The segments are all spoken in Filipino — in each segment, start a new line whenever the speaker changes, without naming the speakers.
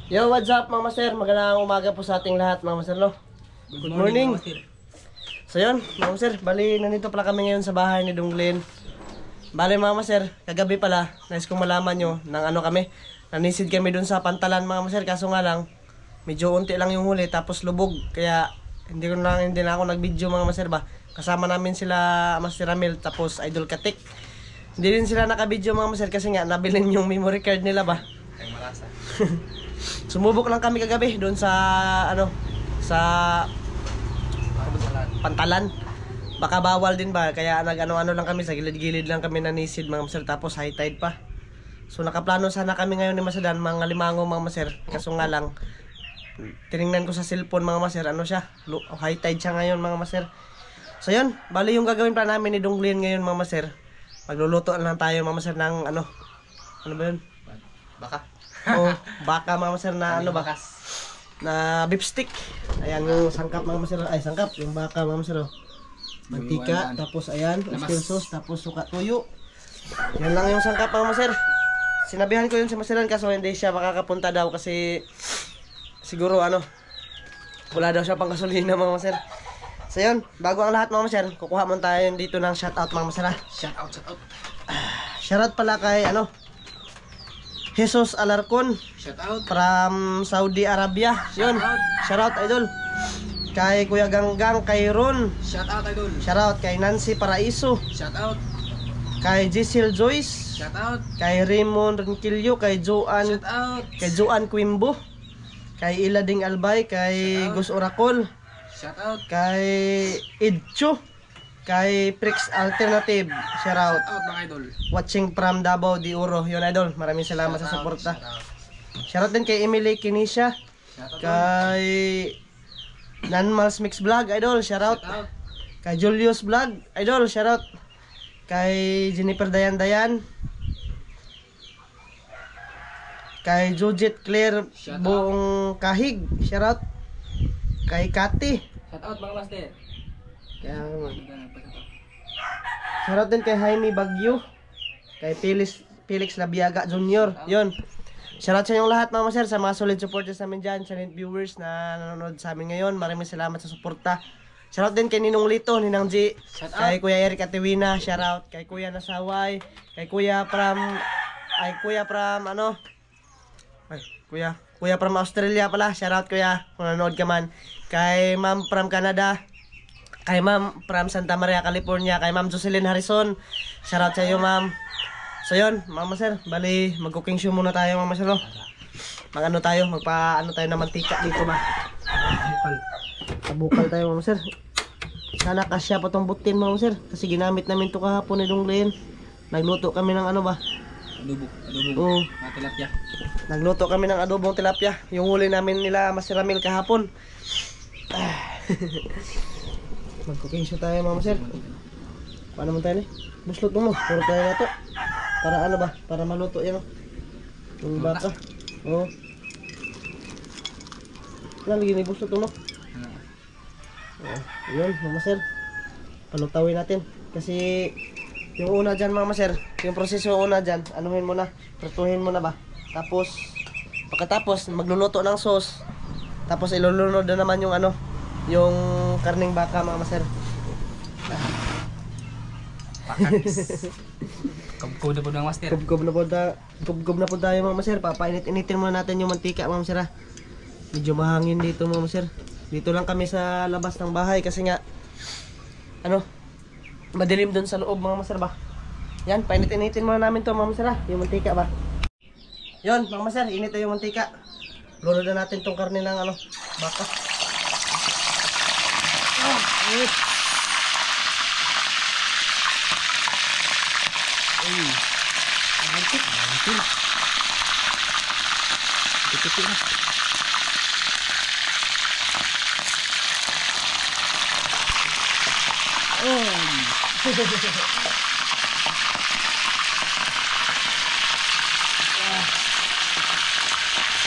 Yo, what's up mga master? Magandang umaga po sa ating lahat mga master, no? Good morning. So yun, mga master, bali nandito pala kami ngayon sa bahay ni Donglin. Bali mga master, kagabi pala, nais kong malaman nyo ng ano kami. Nanisid kami dun sa Pantalan mga master, kaso nga lang, medyo unti lang yung huli tapos lubog. Kaya hindi na ako nag-video mga master ba. Kasama namin sila Master Ramil tapos Idol Katik. Hindi din sila naka-video mga master kasi nga nabilin yung memory card nila ba.
Ang malasa.
Sumubok lang kami kagabi doon sa ano sa Pantalan. Baka bawal din ba kaya nag-ano-ano lang kami sa gilid-gilid lang kami nanisid mga master tapos high tide pa. So nakaplano sana kami ngayon ni Masadan mga limango mga master kaso nga lang tiningnan ko sa cellphone mga master ano siya high tide siya ngayon mga master. So yun, bali yung gagawin pa namin ni Donglin ngayon mga master. Magluluto lang tayo mga master ng ano ba yun?
Baka.
O baka mga master na ano ba? Na beef stick. Ayan yung sangkap mga master. Ay sangkap yung baka mga master. Mantika, tapos ayan, oyster sauce, tapos suka tuyo. Yan lang yung sangkap mga master. Sinabihan ko yun si Masteran kaso hindi siya makakapunta daw kasi siguro ano wala daw siya pang gasolina mga master. So yun, bago ang lahat mga master, kukuha mo tayo dito ng shoutout mga master.
Shout out.
Shoutout pala kay ano Jesus Alarcon.
Shout out.
From Saudi Arabia. Yun. Shoutout idol. Kay Kuya Ganggang, kay Ron.
Shout out idol.
Shoutout kay Nancy Paraiso.
Shout out.
Kay Giselle Joyce.
Shout out.
Kay Raymond Renquillo, kay Joan,
Shout out.
kay Joan Quimbo. Kay Ilading Albay, kay Gus Oracol,
Shout out.
kay Idcho, kay Prix Alternative. Shoutout.
Shout out mga idol.
Watching from Davao de Oro. Yun idol. Maraming salamat sa suporta.
Shout out.
Shoutout din kay Emily Kinisha.
Shout out.
Kay Nanmals Mix Vlog, idol, shoutout.
Shout out.
Kay Julius Vlog, idol, shoutout. Kay Jennifer Dayan. Kay Jujit Claire
Shoutout.
Buong Kahig, shoutout. Kay Kati.
Shout out mga master.
Kaya shoutout din kay Jaime Bagyo. Kay Felix Labiaga Jr. Yun. Shoutout sa inyong lahat mga master, sa mga solid supporters namin dyan, silent viewers na nanonood sa amin ngayon. Maraming salamat sa suporta. Shoutout din kay Ninong Lito, Ninang G, kay Kuya Eric Atiwina, shoutout. Kay Kuya Nasaway, kay Kuya from Kuya from Australia pala, shoutout Kuya, kung nanonood ka man. Kay Ma'am from Canada, kay Ma'am from Santa Maria, California, kay Ma'am Jocelyn Harrison, shoutout sa iyo Ma'am. So yun, mga sir, bali mag-cooking show muna tayo mga sir. Mag-ano tayo, magpa-ano tayo na mantika dito ba. Bukal tayo mga sir. Sana kasya pa tong butin mga sir, kasi ginamit namin to kahapon ni Donglin. Nagluto kami ng ano ba?
Adobo.
Oo.
Tilapia.
Nagluto kami ng adobong tilapia. Yung huli namin nila Master Ramil kahapon. Mag-cooking show tayo mga sir. Paano mo tayo ni? Buslot mo, puro tayo na to. Para ano ba? Para maluto yan o. Yung baka. Oo. Lagi ni buslot mo. Yun mga sir. Palutawin natin. Kasi yung una dyan mga maser, yung proseso una dyan, anuhin mo na, prituhin mo na ba. Tapos, pagkatapos magluluto ng sauce. Tapos ilulunod na naman yung ano, yung karning baka mga maser.
Kubkob na po ng master.
Kubkob na po tayo mga maser. Papainit-initin muna natin yung mantika mga maser. Medyo mahangin dito mga maser. Dito lang kami sa labas ng bahay kasi nga ano, madilim dun sa loob mga maser ba. Yan, painit-initin muna namin to mga maser, yung mantika ba. Yon mga maser, init na yung mantika. Lunod na natin tong karne ng ano, baka. Dikit na.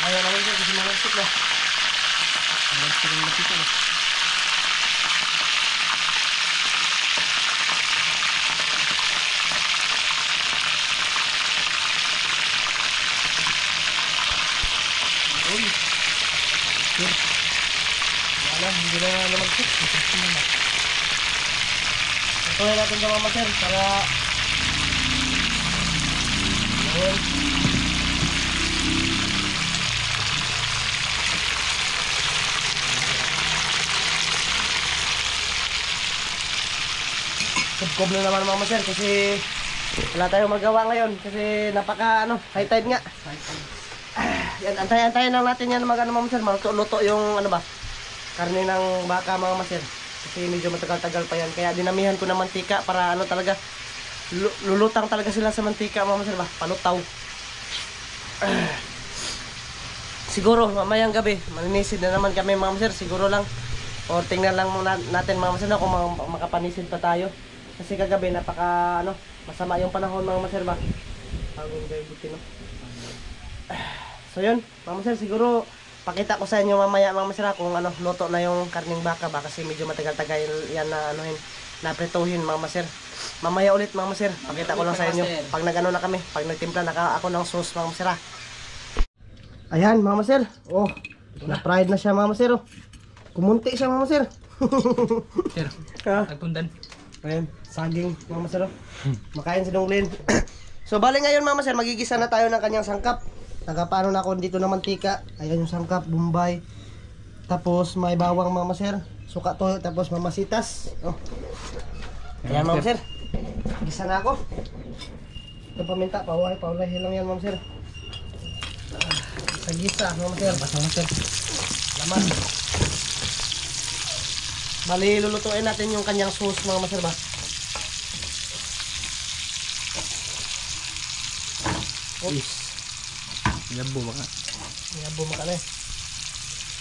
Ayaw naman siya kasi malansik na. Malansik ang makita na. Uy. Wala, hindi na lumagsit. Ituloy natin ito mga sir para ayun. Subkob na naman mga sir kasi wala tayong magawa ngayon kasi napaka high tide nga. Yan, antayin lang natin yan mga sir, maluto yung karne ng baka mga sir. Kasi medyo matagal-tagal pa yan. Kaya dinamihan ko ng mantika para talaga lulutang talaga sila sa mantika mga sir ba, palutaw. Siguro mamayang gabi maninisid na naman kami mga sir, siguro lang. O tingnan lang muna natin mga sir kung makapanisid pa tayo. Kasi kagabi napaka masama yung panahon mga sir ba. Hangin kayo buti no. So yun, mga sir, siguro pakita ko sa inyo mamaya mga sir kung luto na yung karning baka ba kasi medyo matagal-tagal yan na na prituhin mga sir. Mamaya ulit mga sir, pakita ko lang sa inyo pag na kami, pag nagtimpla ako ng sauce mga sir. Ayan mga sir. Oh, na-fried na siya mga sir. Kumunti siya mga sir.
Sir, nagpundan.
Ayan, saging mga sir. Makain si Donglin. So bali ngayon mga sir, magigisa na tayo ng kanyang sangkap. Nagapano na ako dito ng mantika. Ayan yung sangkap, bombay. Tapos may bawang mga sir. Suka toyo, tapos mamasitas. Oh. Ayan mga sir. Gisa na ako. Ito paminta, paulay lang yan mga sir. Sa gisa mga sir. Basta mga sir. Laman. Bali lulutuin natin yung kanyang sauce mga sir ba. Oops.
Yabo ba ka?
Yabo mo ka na eh.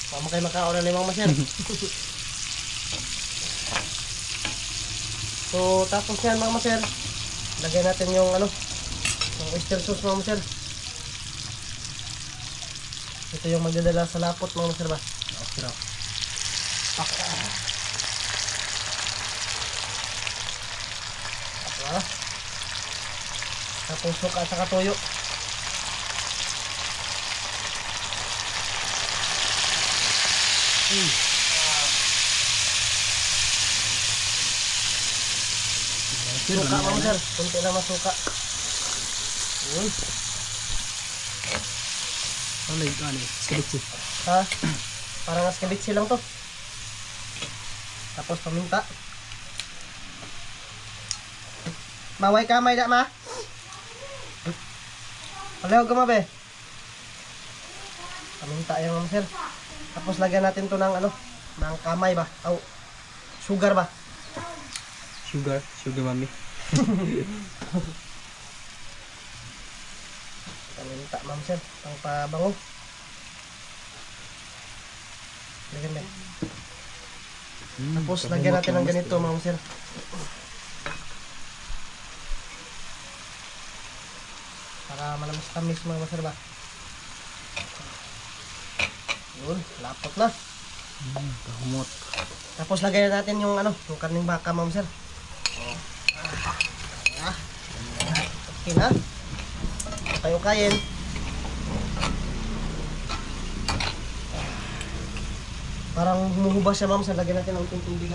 Pama kayo makaoran ni mga sir. So tapos yan mga sir, lagay natin yung yung oyster sauce mga sir. Ito yung magdadala sa lapot mga sir ba.
Okay.
Tapos suka at saka toyo. Suka mga sir, kunti lang masuka. Yun.
Ano yung skalitsi?
Ha? Parang skalitsi lang to. Tapos paminta. Maway kamay dak ma. Palihog ka ma be. Paminta yan mga sir. Tapos lagyan natin to ng ng kamay ba? Aw, sugar ba?
Sugar mami.
Paminta ma'am sir, pang pabango. Lagyan ba? Tapos lagyan natin ng ganito ma'am sir. Para malamas-tamis mga sir ba? Yun, lapot na.
Kahumot.
Tapos lagyan natin yung yung karning baka ma'am sir. Okay na. Tayo kain. Parang humuhubas siya ma'am sir. Lagyan natin ng unting tubig.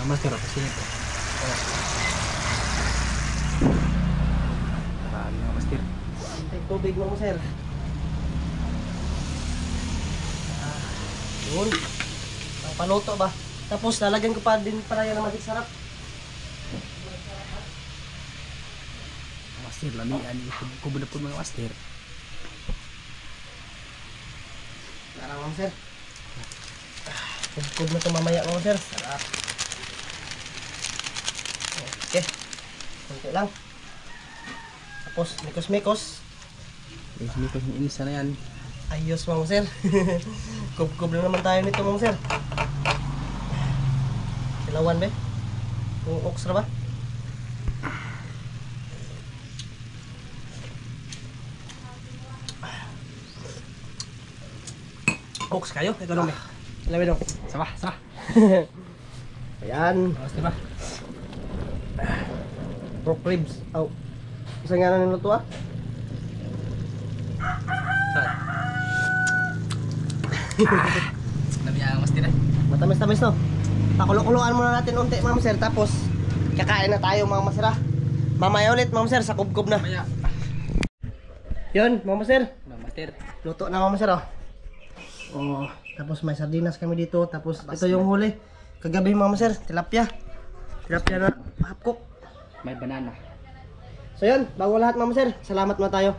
Master, kasi nito. Marami mga master.
Unting tubig ma'am sir. Yun. Ang paluto ba? Tapos lalagyan ko pa din para yan na maging sarap.
Master, lamian. Kubo na po mga master.
Parang ma'am sir. Kubkob na ito mamaya ma'am sir. Sarap. Okay. Kunti lang. Tapos mikos-mikos.
Mikos ng inisa na yan.
Ayos ma'am sir. Kubkob na naman tayo nito ma'am sir. Silawan ba? Kung oksra ba? Oks kayo? Ikaw naman. Labi dong.
Sama.
Ayan.
Master ba?
Pork ribs. Isang nga na niluto ah.
Saan? Dami ang master eh.
Matamis-tamis no. Pakulo-kuloan muna natin unti mga master. Tapos kakain na tayo mga master ha. Mamaya ulit mga master sa kubkob na.
Maya.
Yun mga master.
Master.
Luto na mga master oh. Oh, tapos may sardinas kami dito. Tapos ito yung huli. Kagabi mga master, tilapia. Tilapia na half cook.
May banana.
So yun, bago lahat mga master, salamat mo tayo.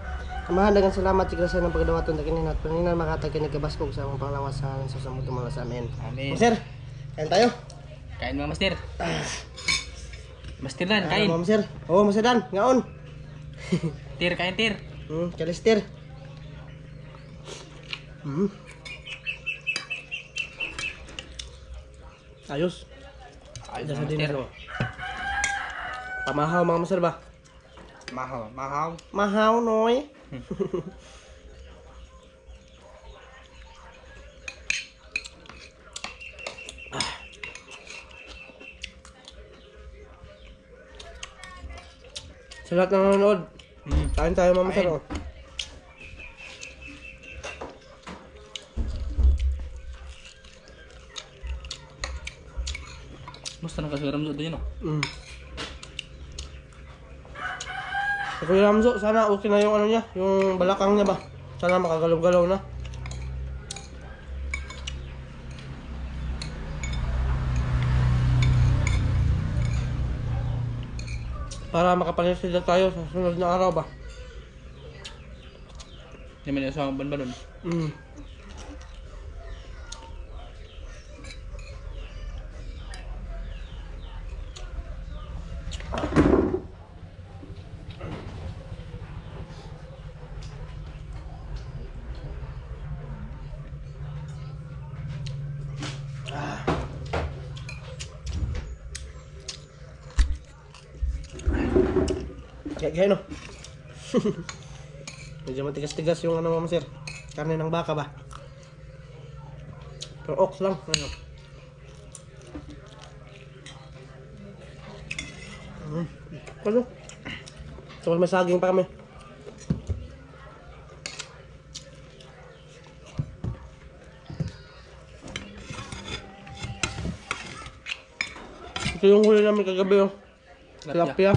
Kamahandagang salamat sa grasya ng pagdawaton na kinin at paninan makatag kinagabaskog sa among panglawas sa samud tumala sa amin.
Amen.
Master, kain tayo.
Kain mga master. Master Dan, kain.
Mga master. Oh, master Dan, ngaon.
Tir, kain tir.
Kalistir. Ayos.
Ayos
Dasa
mga
din
master.
ito. Pamahaw mga master ba?
Mahaw, mahaw.
Mahaw noy. Sa lahat ng nanonood, kain tayo mga master.
Kain.
Oh.
Musta na kasi ramzo doon yun oh.
Sa Kuya Ramzo, sana okay na yung ano niya, yung balakang niya ba? Sana makagalaw-galaw na. Para makapanisida tayo sa sunod na araw ba?
Hindi man yung asawang banban nun.
Kaya no. Medyo matigas-tigas yung ano mga sir. Karne ng baka ba? Pero ox lang. Ano? Ano? Tapos may saging pa kami. Ito yung huli namin kagabi oh. Tilapia.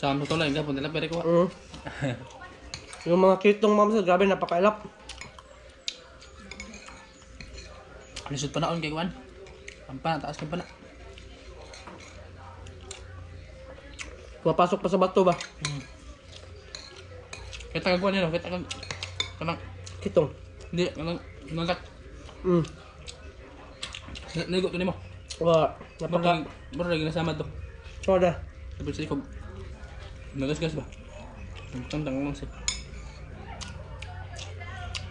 Sa amin to lang, gapon nila pwede ko.
Yung mga kitong ma'am sir, grabe napakailap.
Lisod pa naon kay Juan. Pampa, taas ka pa na.
Pumapasok pa sa bato ba?
Kita kag Juan yun, kita kag... Kanang...
Kitong.
Hindi, kanang... Nangat. Naligot to ni mo.
Wala. Napaka...
Baro lagi nasama to.
Soda.
Sabi sa ikaw. Nagas-gas ba? Tantang lang siya.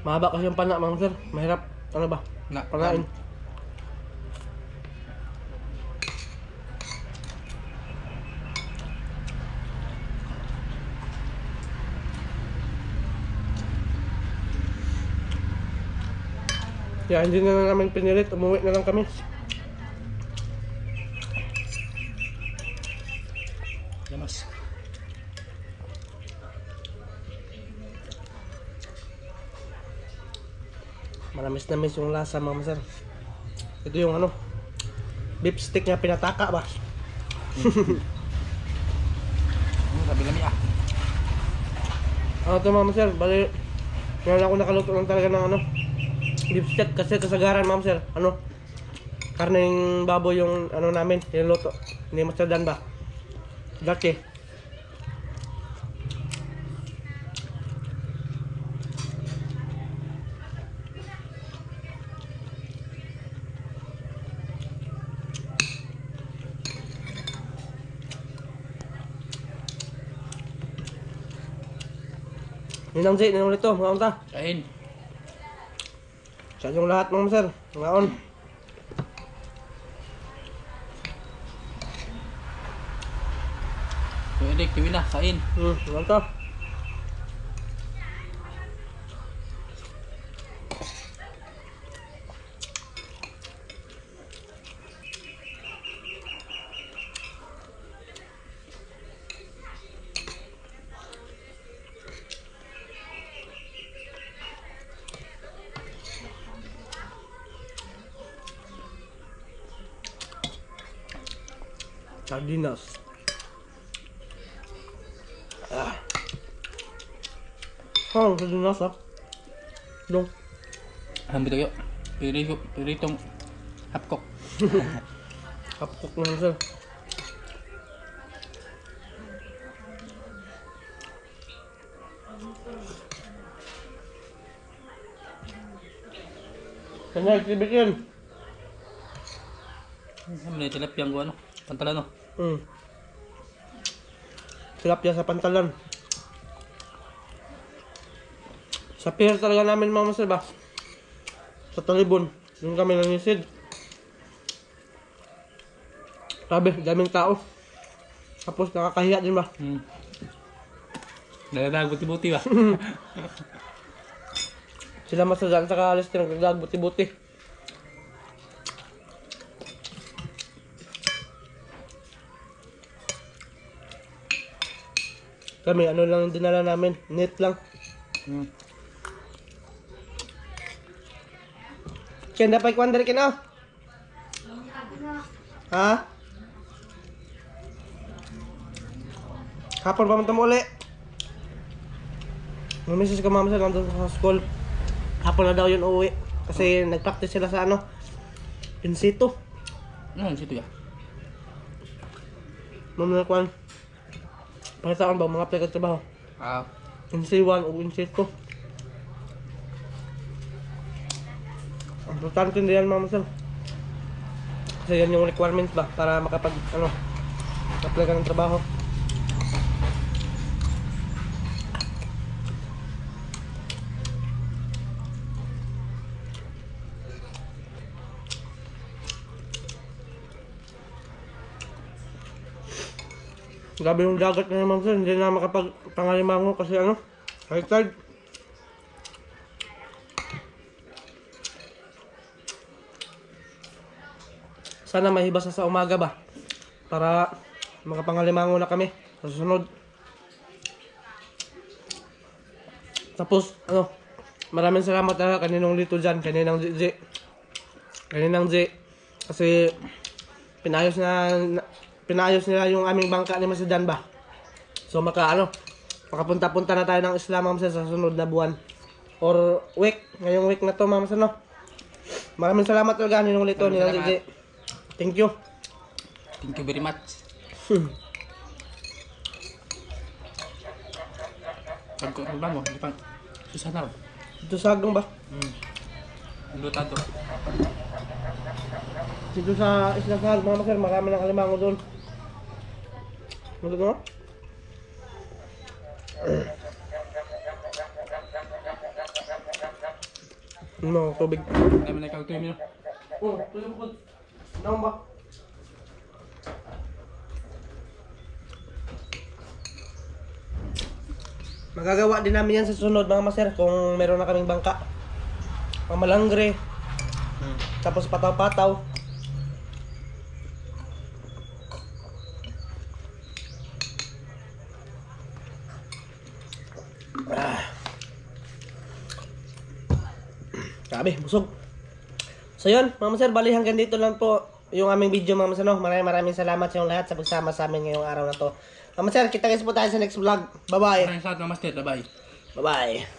Mahaba kasi yung pana ma'am sir. Mahirap. Ano ba? Panain. Kaya hindi na namin pinilit. Umuwi na lang kami.
Lamas.
Manamis-namis yung lasa ma'am sir. Ito yung ano, beef stick niya pinataka ba?
Sabi kami ah.
Ano to ma'am sir, bali ngayon ako nakaluto lang talaga ng ano, beef stick kasi kasagaran ma'am sir. Ano, karneng baboy yung ano namin, niluto. Hindi masadan ba? Dati. Ninang Zay, ninang ulit to, mga unta.
Kain.
Sa yung lahat mga sir, mga on.
Pwede, kiwi na, kain.
Mga unta. Sardinas. Sardinas ah. Dong.
Hambito kayo. Piritong hapkok.
Kapok na sir. Kanya, tibikin.
May tilapiyang ko ano. Pantalan no.
Tilapia sa pantalan. Sa pier talaga namin mga master ba? Sa Talibon. Yung kami nangisid. Sabi, daming tao. Tapos nakakahiya din ba?
Nalalag buti-buti ba?
Sila masagaan sa kaalis nagdadag buti-buti. Kami, ano lang yung dinala namin? Net lang. Kaya dapat ikuan dari kina? Ha? Hapon pa man tamo uli. Mamisis ka mama sa nandun sa school. Hapon na daw yun uuwi. Kasi nag-practice sila sa ano? Pinsito.
Ano situ ya?
Mama na kuan. Pakita ko ba mga apply ka trabaho? NC1 o NC2. Importante din yan mama sir. Kasi yan yung requirements ba para makapag ano apply ka ng trabaho. Grabe yung dagat na naman sir, hindi na makapag-pangalimango kasi ano, high tide. Sana mahibasa sa umaga ba, para makapangalimango na kami sa susunod. Tapos, ano, maraming salamat na kaninong dito dyan, kaninang J. Kasi pinayos nila yung aming bangka ni Masidan ba. So makapunta-punta na tayo ng Isla Ma'am sa sunod na buwan or week, ngayong week na to Ma'am no. Maraming salamat talaga ninong Lito, ninang DJ. Thank you.
Thank you very much. Pagkukulang mo, di pa susah na ba?
Dito sagong ba?
Lutado.
Dito sa Isla Sahag mga sir, marami ng alimango doon. Ano mo? No, tubig.
Dami na ikaw ito yun.
Oh, tubig po. Ano ba? Magagawa din namin yan sa sunod mga maser kung meron na kaming bangka. Mamalangre. Tapos pataw-pataw. Grabe, busog. So yun, mga maser, bali hanggang dito lang po yung aming video mga maser. Maraming salamat sa inyong lahat sa pagsama sa amin ngayong araw na to. Mga maser, kita guys po tayo sa next vlog. Bye bye.
Maraming salamat, Master. Bye-bye.
Bye bye.